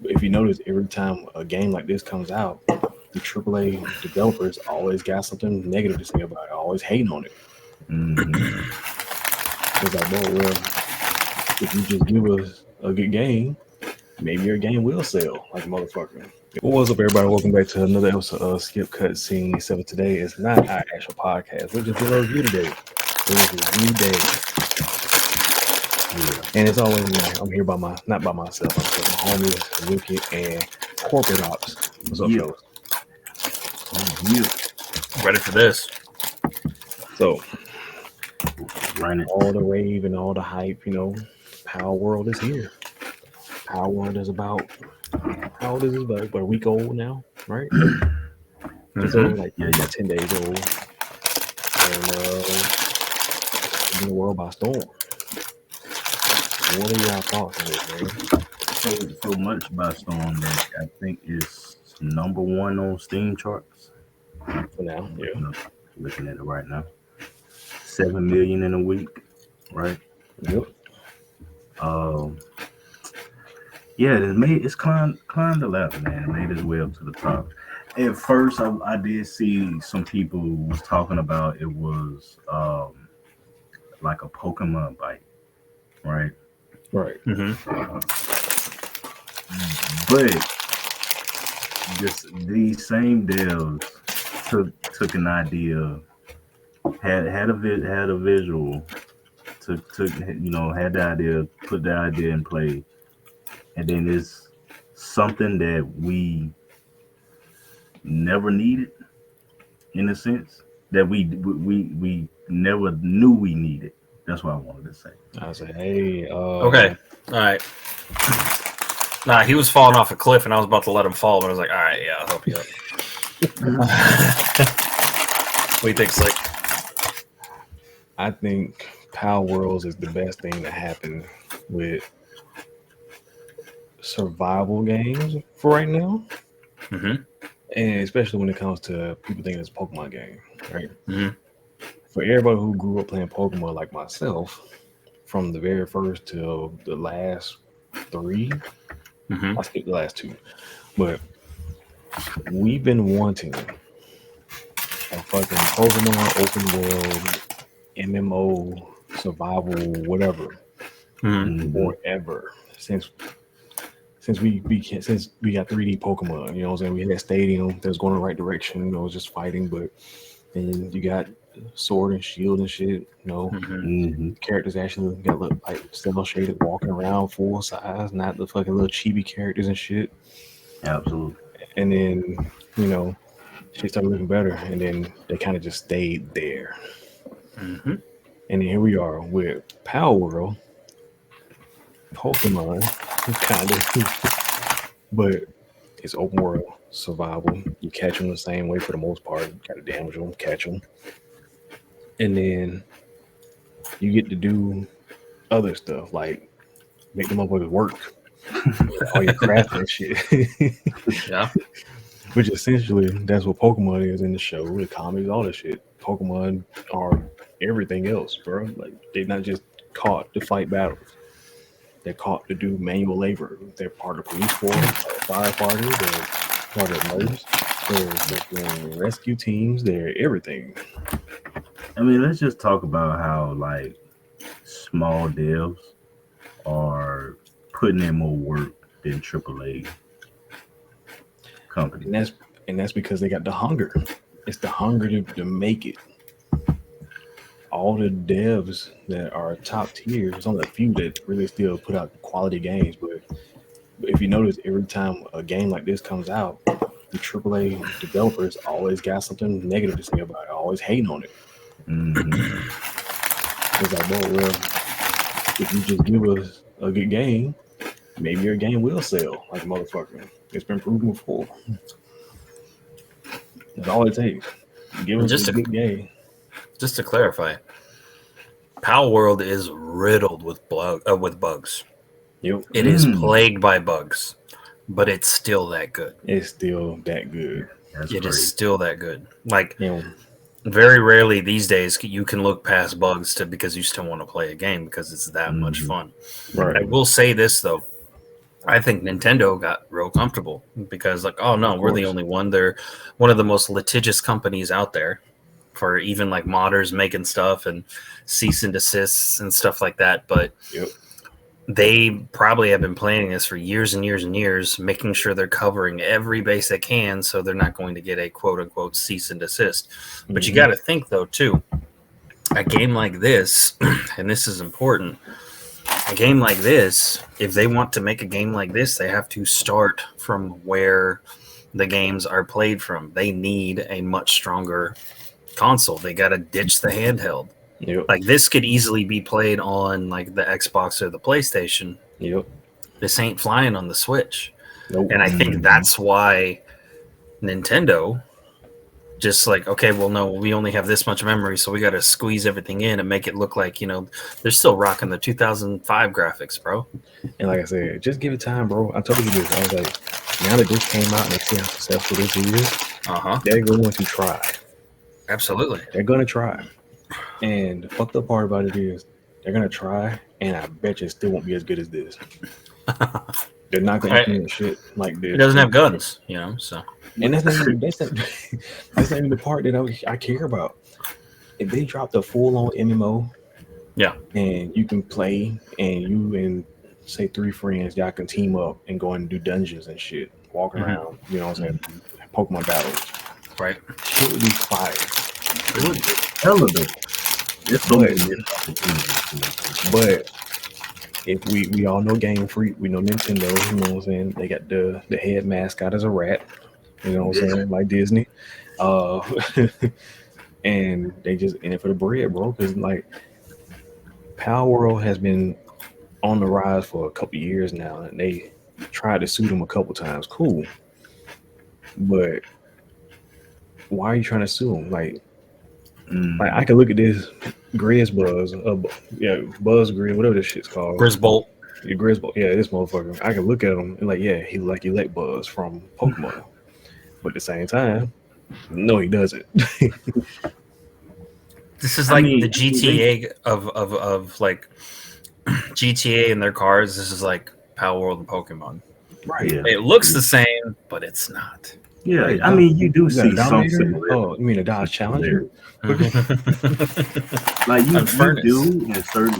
If you notice, every time a game like this comes out, the AAA developers always got something negative to say about it, always hating on it. It's like, bro, well, if you just give us a good game, maybe your game will sell like a motherfucker. Well, what's up, everybody? Welcome back to another episode of Skip Cutscene. So today is not our actual podcast. We're just doing a review today. It's a review day. And it's always, I'm here not by myself. I'm with my homies, Rookie, and Corporate Ops. What's up, fellas? Ready for this. So, all the rave and all the hype, Palworld is here. Palworld is about, how old is it? About a week old now, right? It's only like 10 days old. And in the world by storm. What are y'all thoughts on this, man? So much by storm that I think is number one on Steam charts. For now, yeah. Looking at it right now. 7 million in a week, right? Yep. It's climbed the ladder, man. It made its way up to the top. At first, I did see some people was talking about it was like a Pokemon bite, right? Right. But these same devs took an idea, had a visual, took had the idea, put the idea in play, and then it's something that we never needed, in a sense that we never knew we needed. That's what I wanted to say. I said, hey, okay, all right. Nah, he was falling off a cliff, and I was about to let him fall, but I was like, all right, yeah, I'll help you out. What do you think, Slick? I think Palworlds is the best thing to happen with survival games for right now. And especially when it comes to people thinking it's a Pokemon game, right? For everybody who grew up playing Pokemon like myself, from the very first till the last 3, I skipped the last 2, but we've been wanting a fucking Pokemon open world, MMO, survival, whatever, forever. Since we got 3D Pokemon, you know what I'm saying? We had that stadium that was going in the right direction, it was just fighting, but then you got sword and shield and shit, characters actually got look like cell shaded, walking around full size, not the fucking little chibi characters and shit. Absolutely. And then, shit started looking better, and then they kind of just stayed there. And then here we are with Palworld, Pokemon, kind of, but it's open world survival. You catch them the same way for the most part. You gotta damage them, catch them, and then you get to do other stuff like make the motherfuckers work. All your crafting and shit. Yeah. Which essentially that's what Pokemon is in the show, the comics, all this shit. Pokemon are everything else, bro. Like, they're not just caught to fight battles. They're caught to do manual labor. They're part of police force, firefighters, they're part of nurse, they're rescue teams, they're everything. I mean, let's just talk about how like small devs are putting in more work than AAA companies. And that's because they got the hunger. It's the hunger to make it. All the devs that are top tier, there's only a few that really still put out quality games. But if you notice, every time a game like this comes out, the AAA developers always got something negative to say about it, always hating on it. It's like, bro, well, if you just give us a good game, maybe your game will sell like a motherfucker. It's been proven before. That's all it takes. Give us a good game. Just to clarify, Palworld is riddled with bugs. Yep. It is plagued by bugs, but it's still that good. It's still that good. It is still that good. Like, very rarely these days you can look past bugs because you still want to play a game because it's that much fun. Right. I will say this though, I think Nintendo got real comfortable because, like, oh no, we're the only one. They're one of the most litigious companies out there for even like modders making stuff and cease and desists and stuff like that. But they probably have been planning this for years and years and years, making sure they're covering every base they can so they're not going to get a quote unquote cease and desist. But you got to think, though, too, a game like this, and this is important. A game like this, if they want to make a game like this, they have to start from where the games are played from. They need a much stronger console. They got to ditch the handheld. Yep. Like, this could easily be played on like the Xbox or the PlayStation. Yep. This ain't flying on the Switch. Nope. And I think that's why Nintendo just like, okay, well, no, we only have this much memory, so we got to squeeze everything in and make it look like, you know, they're still rocking the 2005 graphics, bro. And like I said, just give it time, bro. I told you this. I was like, now that this came out and they see how successful this is, they're going to try. Absolutely. They're going to try. And the fucked up part about it is they're going to try, and I bet you it still won't be as good as this. They're not going to implement shit like this. It doesn't have guns, you know, so. And that's not even the part that I care about. If they drop the full-on MMO, and you can play, and you and say 3 friends, y'all can team up and go and do dungeons and shit, walk around, you know what I'm saying, Pokemon battles. Right. Shit would be fire. It would be hell of it. But if we all know Game Freak, we know Nintendo, you know what I'm saying? They got the head mascot as a rat, you know what I'm saying, like Disney. And they just in it for the bread, bro, because like Palworld has been on the rise for a couple years now, and they tried to sue them a couple times. Cool. But why are you trying to sue them? Like I can look at this Grizz Buzz, Buzz Grizz, whatever this shit's called. Grizzbolt. Yeah, Grizzbolt. Yeah, this motherfucker. I can look at him and like, yeah, he like Elect Buzz from Pokemon. But at the same time, no, he doesn't. This is like the GTA of like GTA and their cars. This is like Palworld and Pokemon. Right. Yeah. It looks the same, but it's not. Yeah, right. I mean, you do see something. Oh, you mean a Dodge Challenger? Like you do in certain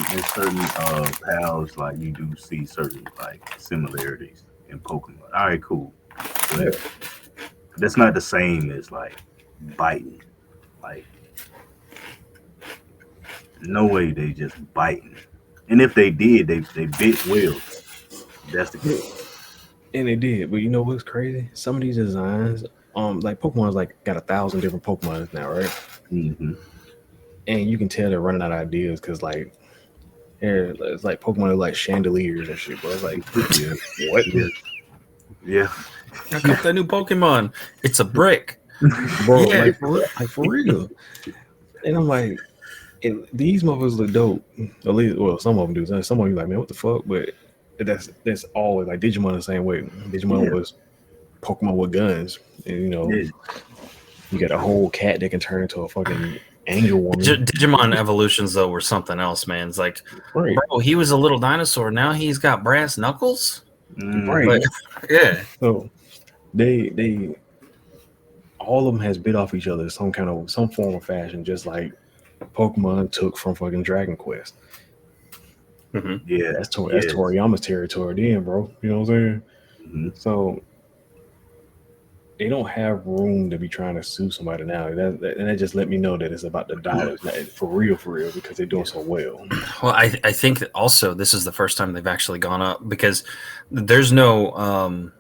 pals, like you do see certain like similarities in Pokemon. All right, cool. But that's not the same as like biting. Like no way they just biting. And if they did, they bit well. That's the case. And they did, but you know what's crazy? Some of these designs, like Pokemon's like got 1,000 different Pokemon now, right? Mm-hmm. And you can tell they're running out of ideas because like, it's like Pokemon are like chandeliers and shit, bro. It's like, what? Yeah. I got that new Pokemon. It's a brick, bro. Like for real. And I'm like, these motherfuckers look dope. At least, well, some of them do. Some of you like, man, what the fuck? But that's always like Digimon the same way. Digimon was Pokemon with guns, and you know, you got a whole cat that can turn into a fucking angel woman. Digimon evolutions though were something else, man. It's like, bro, he was a little dinosaur. Now he's got brass knuckles. Right. But, yeah. So they all of them has bit off each other some form of fashion, just like Pokemon took from fucking Dragon Quest. Mm-hmm. Yeah, that's Toriyama's territory then, bro. You know what I'm saying? Mm-hmm. So they don't have room to be trying to sue somebody now. And that just let me know that it's about the dollars, for real, because they're doing so well. Well, I think that also this is the first time they've actually gone up because there's no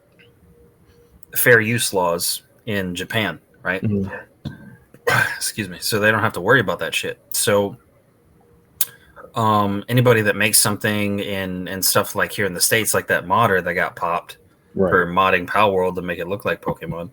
fair use laws in Japan, right? Mm-hmm. Excuse me. So they don't have to worry about that shit. So anybody that makes something and stuff like here in the States, like that modder that got popped for modding Palworld to make it look like Pokemon,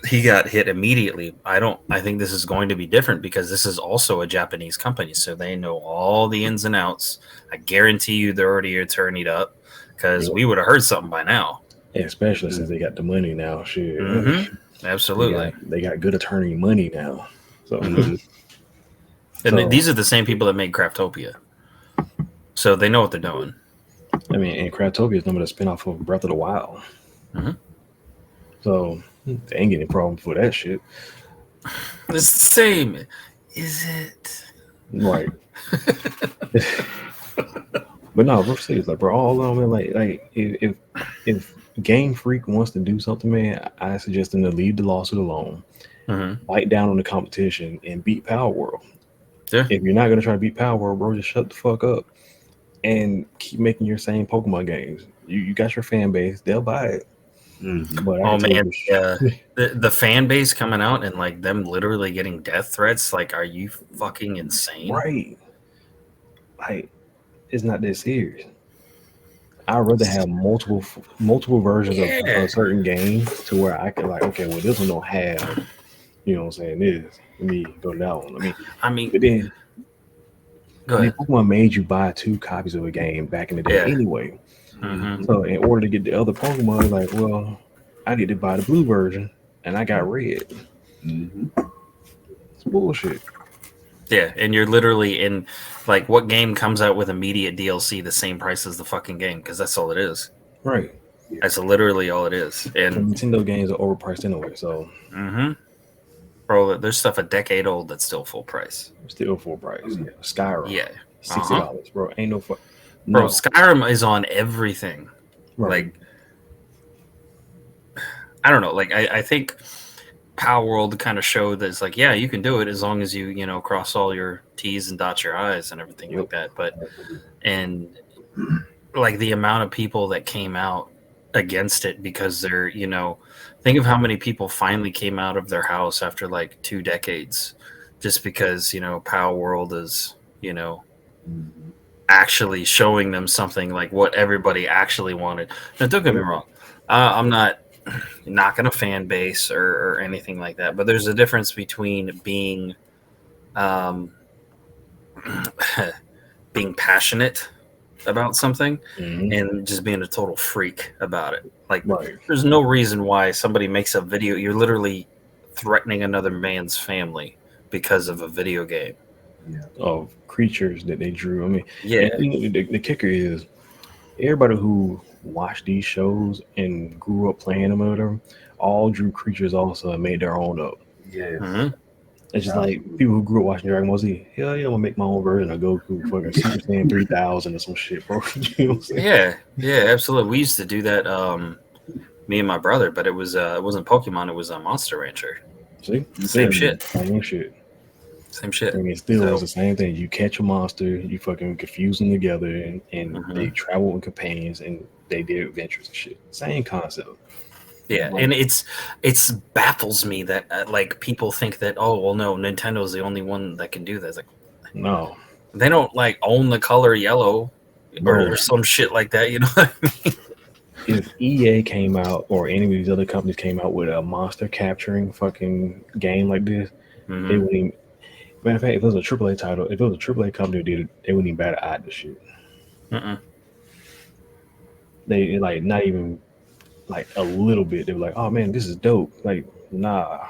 he got hit immediately. I think this is going to be different because this is also a Japanese company, so they know all the ins and outs. I guarantee you they're already attorneyed up because we would have heard something by now. Yeah, especially since they got the money now. Shit. Mm-hmm. Absolutely. They got good attorney money now. So and these are the same people that made Craftopia. So they know what they're doing. I mean, and Craftopia is number the spinoff of Breath of the Wild. Mm-hmm. So they ain't getting a problem for that shit. It's the same. Is it? Right. But no, bro, seriously, like, bro, all along, man, like if Game Freak wants to do something, man, I suggest them to leave the lawsuit alone, bite down on the competition, and beat Palworld. Yeah. If you're not gonna try to beat Palworld, bro, just shut the fuck up and keep making your same Pokemon games. You got your fan base; they'll buy it. But the fan base coming out and like them literally getting death threats. Like, are you fucking insane? Right. Like, it's not that serious. I'd rather have multiple versions of a certain game to where I can like, okay, well, this one don't have, you know what I'm saying, this. Let me go to that one. I mean, but then go ahead. Pokemon made you buy 2 copies of a game back in the day anyway. So in order to get the other Pokemon, like, well, I need to buy the blue version, and I got red. It's bullshit. Yeah, and you're literally in, like, what game comes out with immediate DLC the same price as the fucking game? Because that's all it is. Right. That's literally all it is. And Nintendo games are overpriced anyway, so. Bro, there's stuff a decade old that's still full price. Still full price. Yeah. Skyrim. Yeah. $60, bro. Ain't no fuck. No. Bro, Skyrim is on everything. Right. Like, I don't know. Like, I think Palworld kind of showed that it's like, yeah, you can do it as long as you, you know, cross all your T's and dot your I's and everything like that. But, and like the amount of people that came out against it because they're, you know, think of how many people finally came out of their house after like 2 decades just because, you know, Palworld is, you know, actually showing them something like what everybody actually wanted. Now, don't get me wrong. I'm not knocking a fan base or anything like that, but there's a difference between being being passionate about something and just being a total freak about it. Like, there's no reason why somebody makes a video. You're literally threatening another man's family because of a video game. Of creatures that they drew. I mean, and the kicker is everybody who watched these shows and grew up playing them or whatever, all drew creatures also and made their own up. It's just like people who grew up watching Dragon Ball Z. Hell yeah, I'm gonna make my own version of Goku fucking Super Saiyan 3000 or some shit, bro. You know what I'm saying? Yeah, absolutely. We used to do that, me and my brother, but it wasn't Pokemon, it was a Monster Rancher. See? Same shit. Same shit. Same shit. I mean, it still is the same thing. You catch a monster, you fucking confuse them together, and they travel with companions, and they did adventures and shit. Same concept. Yeah, and it's baffles me that like people think that, oh well, no, Nintendo's the only one that can do that. It's like, no, they don't like own the color yellow or some shit like that. You know what I mean? If EA came out or any of these other companies came out with a monster capturing fucking game like this, they wouldn't even. Matter of fact, if it was a AAA title, if it was a AAA company who did it, they wouldn't even bat an eye at this shit. They like not even like a little bit. They were like, "Oh man, this is dope." Like, nah,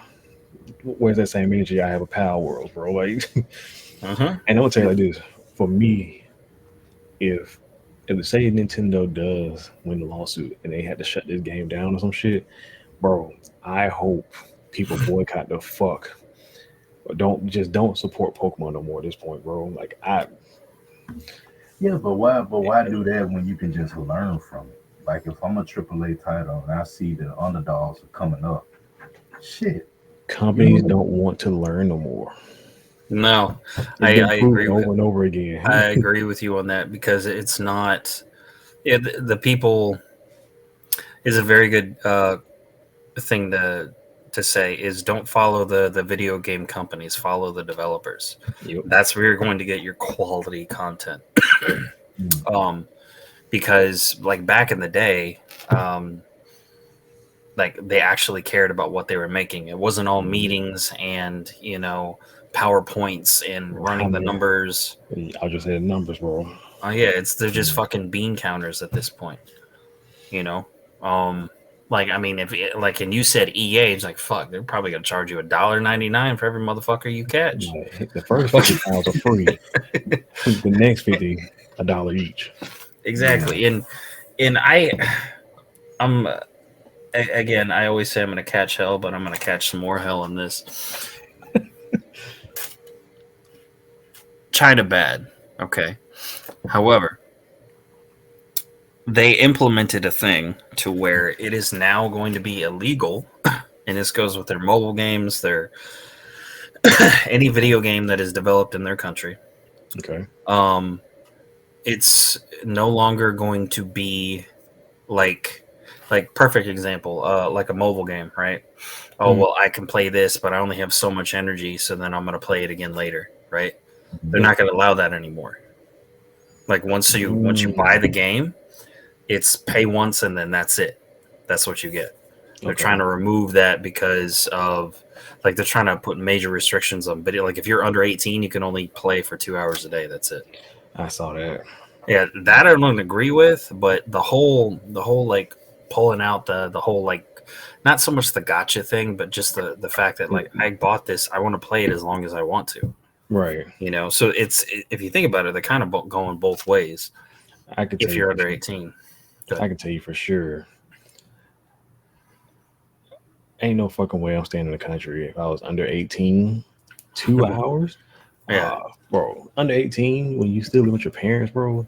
where's that same energy? I have a Palworld, bro. Like, and I'm gonna tell you like this: for me, if say Nintendo does win the lawsuit and they had to shut this game down or some shit, bro, I hope people boycott the fuck. Don't support Pokemon no more at this point, bro. Like but why do that when you can just learn from it? Like if I'm a AAA title and I see the underdogs are coming up, shit. Companies don't want to learn no more. No, I agree over and over again. I agree with you on that because it's not. Yeah, the people is a very good thing to say is don't follow the video game companies, follow the developers. That's where you're going to get your quality content. Because like back in the day, like they actually cared about what they were making. It wasn't all meetings and, you know, PowerPoints and running the numbers. I'll just say the numbers, bro. Oh yeah, they're just fucking bean counters at this point. You know? Like, I mean, and you said EA, it's like, fuck, they're probably going to charge you $1.99 for every motherfucker you catch. The first 50 pounds are free. The next 50, $1 each. exactly. Yeah. And I'm again, I always say I'm going to catch hell, but I'm going to catch some more hell in this. China bad, okay. However, they implemented a thing to where it is now going to be illegal, and this goes with their mobile games, their any video game that is developed in their country. Okay. It's no longer going to be like perfect example, like a mobile game, right? Oh, well, I can play this, but I only have so much energy, so then I'm going to play it again later, right? They're not going to allow that anymore. Like once you buy the game, it's pay once and then that's it. That's what you get. They're trying to remove that because of like they're trying to put major restrictions on video. Like if you're under 18, you can only play for 2 hours a day. That's it. I saw that. Yeah, that I don't agree with, but the whole like pulling out the whole like not so much the gotcha thing, but just the fact that like I bought this, I want to play it as long as I want to. Right. You know, so it's if you think about it, they're kind of going both ways. I could if you're under 18. I can tell you for sure. Ain't no fucking way I'm staying in the country if I was under 18. 2 hours? Yeah. Bro, under 18 when you still live with your parents, bro.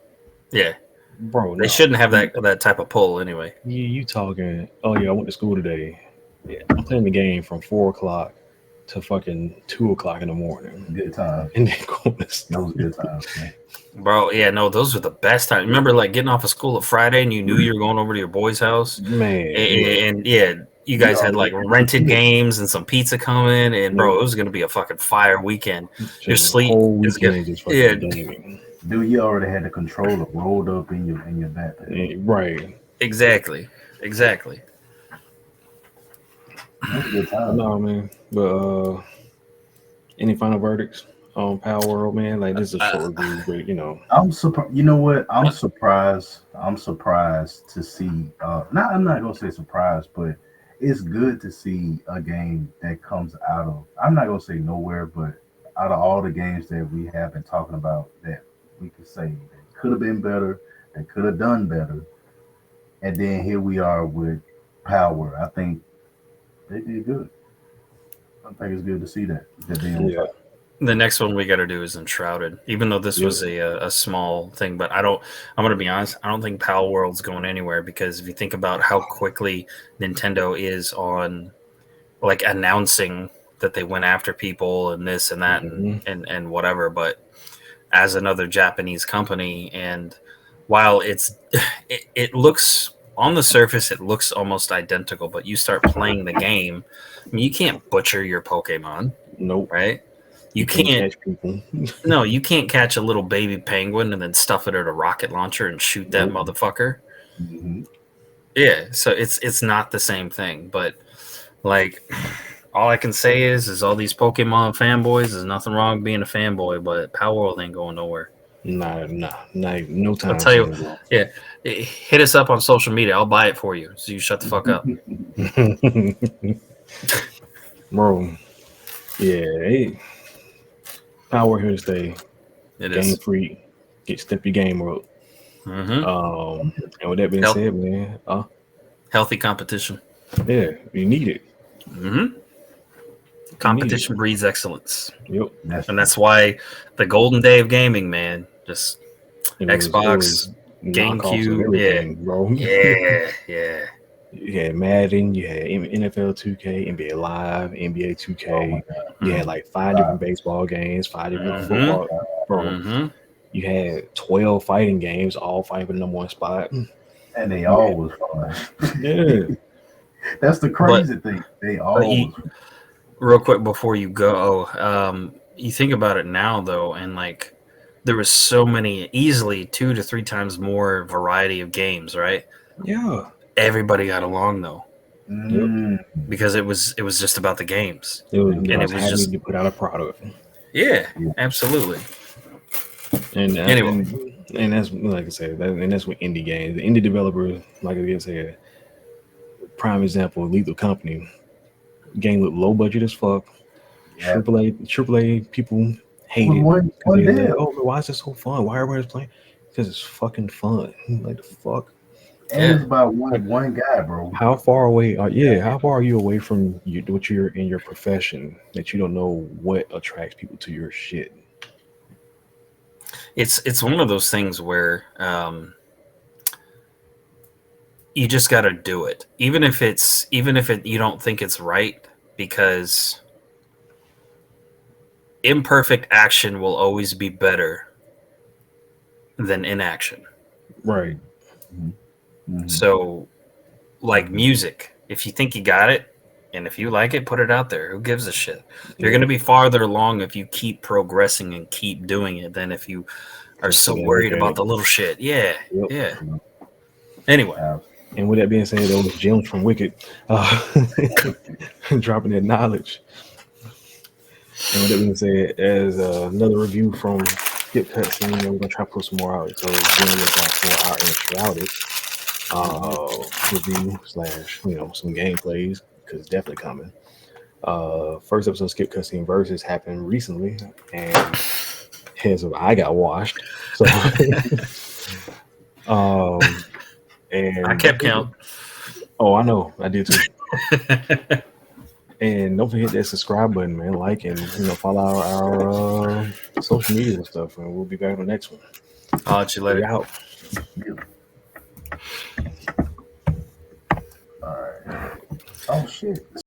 Yeah. Bro, they shouldn't have that type of pull anyway. You talking, oh yeah, I went to school today. Yeah, I'm playing the game from 4 o'clock to fucking 2 o'clock in the morning. Good time. And then going to sleep. Those good times, man. Bro, yeah, no, those were the best times. Remember, like getting off of school at Friday, and you knew you were going over to your boy's house, man. And yeah, you guys had like rented games and some pizza coming, and bro, it was gonna be a fucking fire weekend. Your sleep is good. Yeah, dude, you already had the controller rolled up in your backpack. Right. Exactly. That's a good time. No, man. But any final verdicts on Palworld, man? Like this is a short review, but you know. I'm surprised. You know what? I'm surprised. I'm surprised to see. I'm not gonna say surprised, but it's good to see a game that comes out of. I'm not gonna say nowhere, but out of all the games that we have been talking about, that we could say that could have been better, that could have done better, and then here we are with Power. I think they did good. I think it's good to see that. The next one we got to do is Enshrouded. Even though this was a small thing, but I'm going to be honest, I don't think Palworld's going anywhere, because if you think about how quickly Nintendo is on like announcing that they went after people and this and that and whatever, but as another Japanese company, and while it looks on the surface, it looks almost identical, but you start playing the game, I mean, you can't butcher your Pokemon. Nope. Right? You can't catch people. No, you can't catch a little baby penguin and then stuff it at a rocket launcher and shoot that motherfucker. Mm-hmm. Yeah, so it's not the same thing. But like, all I can say is all these Pokemon fanboys. There's nothing wrong with being a fanboy, but Palworld ain't going nowhere. Nah, no time. I'll tell you, hit us up on social media. I'll buy it for you. So you shut the fuck up, bro. Yeah, Power here to stay. It Game is. Freak. Step your game up. And with that being said, man, healthy competition. Yeah, you need it. Competition breeds excellence. Yep. And that's why the golden day of gaming, man. Just Xbox, GameCube, bro. Yeah. You had Madden, you had NFL 2K, NBA Live, NBA 2K. You had like 5 different baseball games, 5 different football. Bro, you had 12 fighting games, all fighting for the number 1 spot. And they all was fun. Yeah. That's the crazy thing. They all real quick before you go, you think about it now though, and like there was so many, easily 2 to 3 times more variety of games, right? Yeah. Everybody got along though, because it was just about the games. It was just to put out a product. Yeah, absolutely. And anyway, and that's like I said, and that's with indie games. The indie developers, like I said, prime example, Lethal Company. Game with low budget as fuck. Yeah. AAA people hate it. Why is this so fun? Why everybody's playing? because it's fucking fun. Like the fuck. And it's about one guy, bro. How far away are How far are you away from what you're in your profession that you don't know what attracts people to your shit? It's one of those things where you just got to do it, even if you don't think it's right, because imperfect action will always be better than inaction. Right. Mm-hmm. So, like music, if you think you got it, and if you like it, put it out there. Who gives a shit? You're going to be farther along if you keep progressing and keep doing it than if you are so worried about the little shit. Yeah. Yep. Yeah. Anyway. And with that being said, those gems from Wicked, dropping that knowledge. And with that being said, as another review from Skip Cutscene, we're gonna try to put some more out. So generally for our Enshrouded review / some gameplays, because it's definitely coming. First episode of Skip Cutscene Versus happened recently, and hence I got washed. So and I kept count. Oh, I know, I did too. And don't forget that subscribe button, man. Like and follow our social media and stuff, and we'll be back on the next one. I'll let you later. Out. All right. Oh shit.